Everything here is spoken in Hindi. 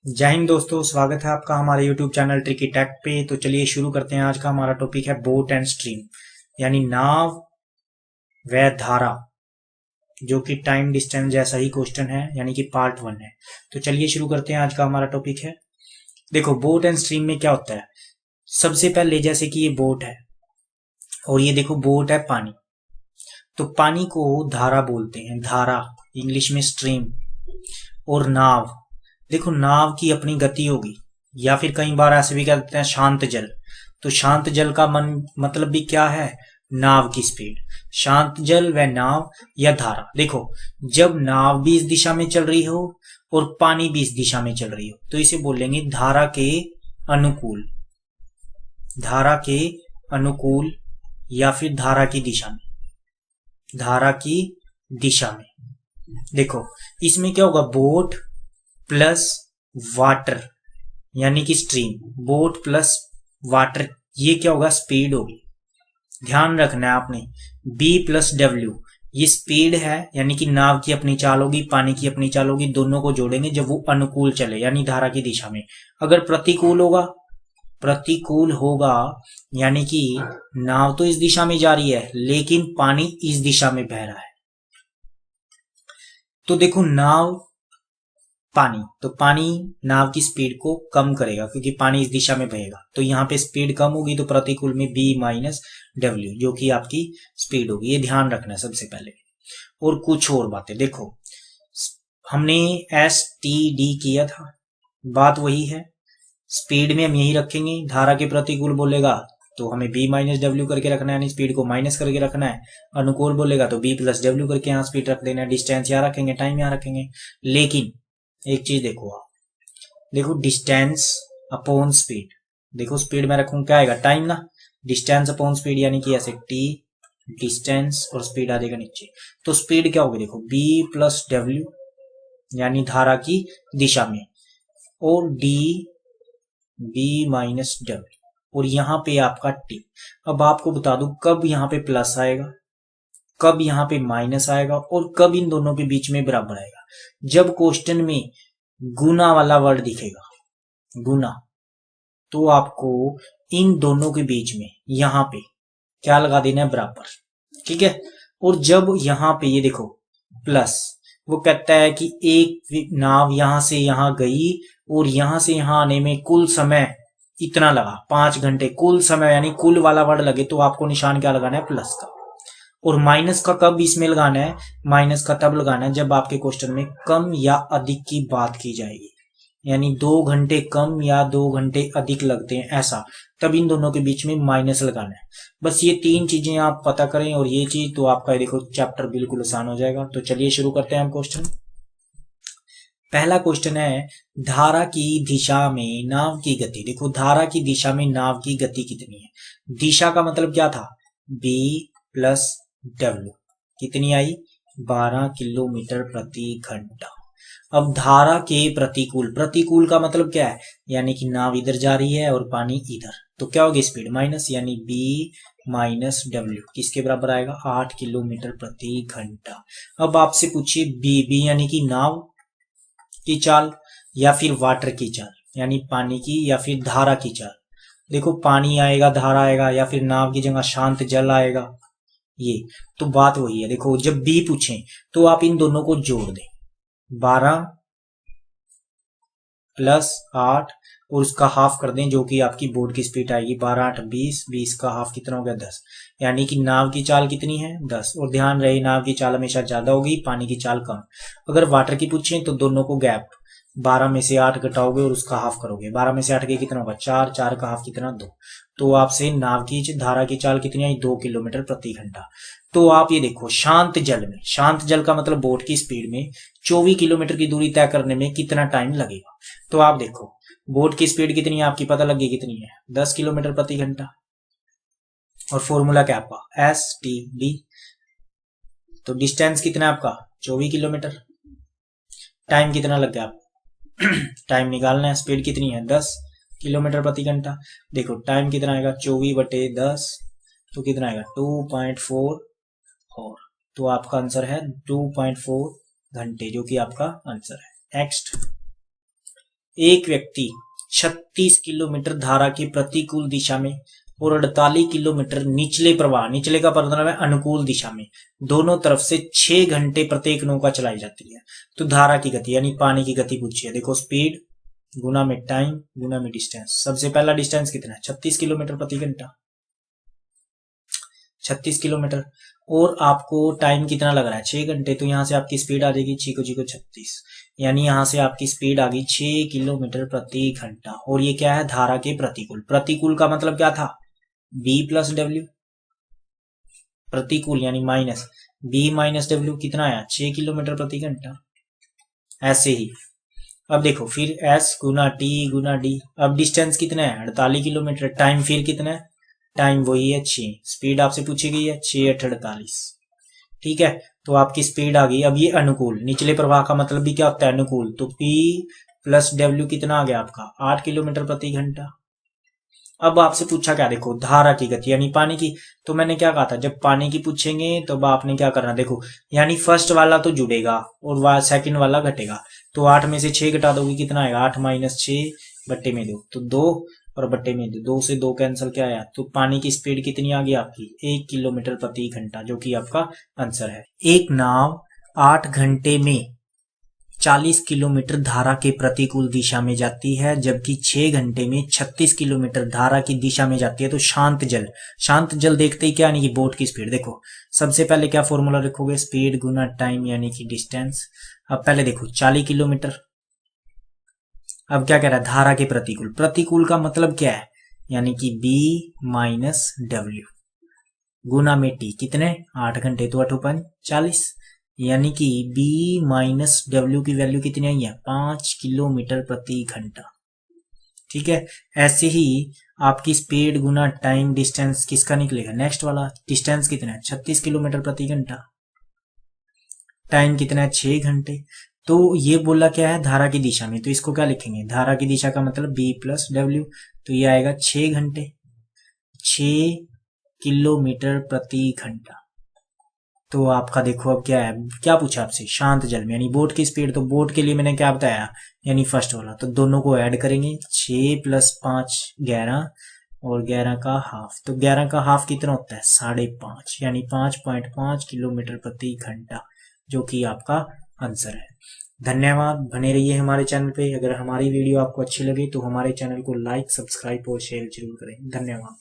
जय हिंद दोस्तों, स्वागत है आपका हमारे YouTube चैनल ट्रिकी टेक पे। तो चलिए शुरू करते हैं। आज का हमारा टॉपिक है बोट एंड स्ट्रीम, यानी नाव व धारा, जो कि टाइम डिस्टेंस जैसा ही क्वेश्चन है, यानी कि पार्ट 1 है। तो चलिए शुरू करते हैं। आज का हमारा टॉपिक है, देखो बोट एंड स्ट्रीम में क्या होता है। सबसे पहले जैसे कि ये बोट है और ये देखो बोट है पानी, तो पानी को धारा बोलते हैं, धारा इंग्लिश में स्ट्रीम। और नाव, देखो नाव की अपनी गति होगी, या फिर कई बार ऐसे भी कहते हैं शांत जल। तो शांत जल का मतलब भी क्या है, नाव की स्पीड। शांत जल व नाव या धारा, देखो जब नाव भी इस दिशा में चल रही हो और पानी भी इस दिशा में चल रही हो तो इसे बोलेंगे धारा के अनुकूल, धारा के अनुकूल या फिर धारा की दिशा में, धारा की दिशा में। देखो इसमें क्या होगा, बोट प्लस वाटर यानी कि स्ट्रीम, बोट प्लस वाटर, ये क्या होगा, स्पीड होगी। ध्यान रखना है आपने, B प्लस डब्ल्यू ये स्पीड है, यानी कि नाव की अपनी चाल होगी, पानी की अपनी चाल होगी, दोनों को जोड़ेंगे जब वो अनुकूल चले यानी धारा की दिशा में। अगर प्रतिकूल होगा, प्रतिकूल होगा यानी कि नाव तो इस दिशा में जा रही है लेकिन पानी इस दिशा में बह रहा है, तो देखो नाव पानी, तो पानी नाव की स्पीड को कम करेगा क्योंकि पानी इस दिशा में बहेगा। तो यहाँ पे स्पीड कम होगी तो प्रतिकूल में B माइनस डब्ल्यू जो कि आपकी स्पीड होगी। ये ध्यान रखना है सबसे पहले। और कुछ और बातें देखो, हमने STD किया था, बात वही है। स्पीड में हम यही रखेंगे, धारा के प्रतिकूल बोलेगा तो हमें B माइनस डब्ल्यू करके रखना है, यानी स्पीड को माइनस करके रखना है। अनुकूल बोलेगा तो B प्लस डब्ल्यू करके यहाँ स्पीड रख देना है। डिस्टेंस यहाँ रखेंगे, टाइम यहाँ रखेंगे। लेकिन एक चीज देखो आप, देखो डिस्टेंस अपॉन स्पीड, देखो स्पीड में रखूं क्या आएगा, टाइम ना, डिस्टेंस अपॉन स्पीड यानी कि ऐसे T डिस्टेंस और स्पीड आ जाएगा नीचे। तो स्पीड क्या होगी, देखो B प्लस डब्ल्यू यानी धारा की दिशा में, और B माइनस डब्ल्यू, और यहाँ पे आपका T। अब आपको बता दूं कब यहाँ पे प्लस आएगा, कब यहाँ पे माइनस आएगा और कब इन दोनों के बीच में बराबर आएगा। जब क्वेश्चन में गुना वाला वर्ड दिखेगा, गुना, तो आपको इन दोनों के बीच में यहां पे क्या लगा देना है, बराबर। ठीक है। और जब यहां पे ये देखो प्लस, वो कहता है कि एक नाव यहां से यहां गई और यहां से यहां आने में कुल समय इतना लगा, 5 घंटे। कुल समय यानी कुल वाला वर्ड लगे तो आपको निशान क्या लगाना है, प्लस का। और माइनस का कब इसमें लगाना है, माइनस का तब लगाना है जब आपके क्वेश्चन में कम या अधिक की बात की जाएगी, यानी 2 घंटे कम या 2 घंटे अधिक लगते हैं ऐसा, तब इन दोनों के बीच में माइनस लगाना है। बस ये 3 चीजें आप पता करें और ये चीज, तो आपका देखो चैप्टर बिल्कुल आसान हो जाएगा। तो चलिए शुरू करते हैं हम क्वेश्चन। पहला क्वेश्चन है, धारा की दिशा में नाव की गति। देखो धारा की दिशा में नाव की गति कितनी है, दिशा का मतलब क्या था, B प्लस डब्ल्यू, कितनी आई, 12 किलोमीटर प्रति घंटा। अब धारा के प्रतिकूल, प्रतिकूल का मतलब क्या है, यानी कि नाव इधर जा रही है और पानी इधर, तो क्या होगी स्पीड माइनस, यानी B माइनस डब्ल्यू किसके बराबर आएगा, 8 किलोमीटर प्रति घंटा। अब आपसे पूछिए B यानी कि नाव की चाल या फिर वाटर की चाल, यानी पानी की या फिर धारा की चाल। देखो पानी आएगा, धारा आएगा, या फिर नाव की जगह शांत जल आएगा, ये तो बात वही है। देखो जब B पूछें तो आप इन दोनों को जोड़ दें, 12 प्लस 8 और उसका हाफ कर दें, जो कि आपकी बोर्ड की स्पीड आएगी, 12 8 20, 20 का हाफ कितना हो गया, 10। यानी कि नाव की चाल कितनी है, 10। और ध्यान रहे नाव की चाल हमेशा ज्यादा होगी, पानी की चाल कम। अगर वाटर की पूछें तो दोनों को गैप, 12 में से 8 घटाओगे और उसका हाफ करोगे, 12 में से 8 के कितना होगा, 4, 4 का हाफ कितना, 2। तो आपसे नाव की धारा की चाल कितनी आई, 2 किलोमीटर प्रति घंटा। तो आप ये देखो शांत जल में, शांत जल का मतलब बोट की स्पीड में 24 किलोमीटर की दूरी तय करने में कितना टाइम लगेगा। तो आप देखो बोट की स्पीड कितनी है आपकी, पता लगी कितनी है, 10 किलोमीटर प्रति घंटा। और फॉर्मूला क्या आपका, STD। तो डिस्टेंस कितना है आपका, 24 किलोमीटर। टाइम कितना लग गया आपको टाइम निकालना है, स्पीड कितनी है, 10 किलोमीटर प्रति घंटा। देखो टाइम कितना आएगा, 24/10, तो कितना आएगा, 2.4। और तो आपका आंसर है 2.4 घंटे, जो कि आपका आंसर है। नेक्स्ट एक व्यक्ति 36 किलोमीटर धारा की प्रतिकूल दिशा में और 48 किलोमीटर निचले प्रवाह, निचले का मतलब है अनुकूल दिशा में, दोनों तरफ से 6 घंटे प्रत्येक नौका चलाई जाती है। तो धारा की गति यानी पानी की गति पूछी है। देखो स्पीड गुना में टाइम गुना में डिस्टेंस। सबसे पहला डिस्टेंस कितना है? 36 किलोमीटर प्रति घंटा, 36 किलोमीटर, और आपको टाइम कितना लग रहा है? 6 घंटे। तो यहाँ से आपकी स्पीड आ जाएगी 6 को 36, यानी यहाँ से आपकी स्पीड आ गई 6 किलोमीटर प्रति घंटा। और ये क्या है? धारा के प्रतिकूल। प्रतिकूल का मतलब क्या था? B plus W. प्रतिकूल यानी माइनस, B माइनस डब्ल्यू कितना आया? 6 किलोमीटर प्रति घंटा। ऐसे ही अब देखो फिर S गुना T गुना D। अब डिस्टेंस कितना है? 48 किलोमीटर। टाइम फिर कितना है? टाइम वही है 6। स्पीड आपसे पूछी गई है 6 8 48। ठीक है, तो आपकी स्पीड आ गई। अब ये अनुकूल, निचले प्रवाह का मतलब भी क्या होता है? अनुकूल। तो P प्लस डब्ल्यू कितना आ गया आपका? 8 किलोमीटर प्रति घंटा। अब आपसे पूछा क्या? देखो धारा की गति यानी पानी की। तो मैंने क्या कहा था? जब पानी की पूछेंगे तो आपने क्या करना, देखो यानी फर्स्ट वाला तो जुड़ेगा और सेकंड वाला घटेगा। तो 8 में से 6 घटा दोगे कितना आएगा? 8 माइनस 6 बट्टे में 2, तो 2 और बट्टे में 2 से 2 कैंसिल, क्या आया? तो पानी की स्पीड कितनी आ गई आपकी? 1 किलोमीटर प्रति घंटा, जो कि आपका आंसर है। एक नाव 8 घंटे में 40 किलोमीटर धारा के प्रतिकूल दिशा में जाती है, जबकि 6 घंटे में 36 किलोमीटर धारा की दिशा में जाती है। तो शांत जल, शांत जल देखते ही क्या, यानी कि बोट की स्पीड। देखो सबसे पहले क्या फॉर्मूला रखोगे? स्पीड गुना टाइम यानी कि डिस्टेंस। अब पहले देखो 40 किलोमीटर। अब क्या कह रहा है? धारा के प्रतिकूल। प्रतिकूल का मतलब क्या है? यानी कि B माइनस डब्ल्यू गुना में T, कितने? 8 घंटे, तो 8 40, यानी कि B माइनस डब्ल्यू की वैल्यू कितनी आई है? 5 किलोमीटर प्रति घंटा। ठीक है, ऐसे ही आपकी स्पीड गुना टाइम डिस्टेंस किसका निकलेगा? नेक्स्ट वाला। डिस्टेंस कितना है? 36 किलोमीटर प्रति घंटा। टाइम कितना है? 6 घंटे। तो ये बोला क्या है? धारा की दिशा में, तो इसको क्या लिखेंगे? धारा की दिशा का मतलब B प्लस डब्ल्यू, तो ये आएगा 6 घंटे, 6 किलोमीटर प्रति घंटा। तो आपका देखो अब क्या है? क्या पूछा आपसे? शांत जल में यानी बोट की स्पीड। तो बोट के लिए मैंने क्या बताया? यानी फर्स्ट वाला। तो दोनों को ऐड करेंगे, 6 प्लस 5 11, और 11 का हाफ। तो 11 का हाफ कितना होता है? 5.5, यानी 5.5 किलोमीटर प्रति घंटा, जो कि आपका आंसर है। धन्यवाद, बने रहिए हमारे चैनल पे। अगर हमारी वीडियो आपको अच्छी लगे तो हमारे चैनल को लाइक, सब्सक्राइब और शेयर जरूर करें। धन्यवाद।